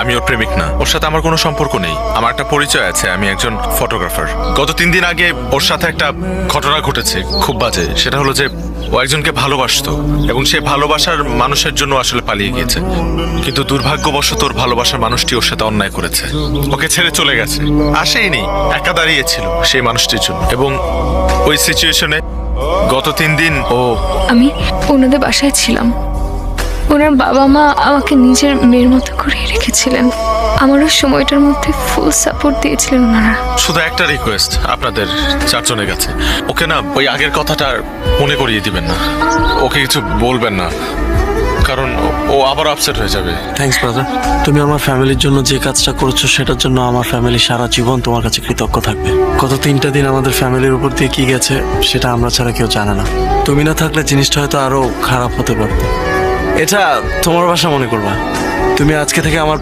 আমি ওর প্রেমিক না, ওর সাথে আমার কোনো সম্পর্ক নেই। আমার একটা পরিচয় আছে, আমি একজন ফটোগ্রাফার। গত 3 দিন আগে ওর সাথে একটা ঘটনা ঘটেছে, খুব বাজে। সেটা হলো যে ও একজনকে ভালোবাসতো এবং সে ভালোবাসার মানুষের জন্য আসলে পালিয়ে গিয়েছে, কিন্তু দুর্ভাগ্যবশত ওর ভালোবাসার মানুষটি ওর সাথে অন্যায় করেছে, ওকে ছেড়ে চলে গেছে। আসেইনি, একা দাঁড়িয়েছিল সেই মানুষটির জন্য। এবং ওই সিচুয়েশনে গত 3 দিন ও আমি ওনাদের বাসায় ছিলাম। ওনার বাবা মা আমাকে নিজের মেয়ের মতো করে রেখেছিলেন। আমারও সময়টার মধ্যে ফুল সাপোর্ট দিয়েছিলেন ওনারা। শুধু একটা রিকোয়েস্ট আপনাদের 4 জনের কাছে, ওকে না ওই আগের কথাটা আর মনে করিয়ে দিবেন না, ওকে কিছু বলবেন না, কারণ ও আবার আপসেট হয়ে যাবে। থ্যাঙ্কস ব্রাদার, তুমি আমার ফ্যামিলির জন্য যে কাজটা করেছো সেটার জন্য আমার ফ্যামিলি সারা জীবন তোমার কাছে কৃতজ্ঞ থাকবে। গত 3টা দিন আমাদের ফ্যামিলির উপর দিয়ে কি গেছে সেটা আমরা ছাড়া কেউ জানে না। তুমি না থাকলে জিনিসটা হয়তো আরো খারাপ হতে পারত। এটা তোমার বাসা মনে করবা। তুমি আজকে থেকে আমার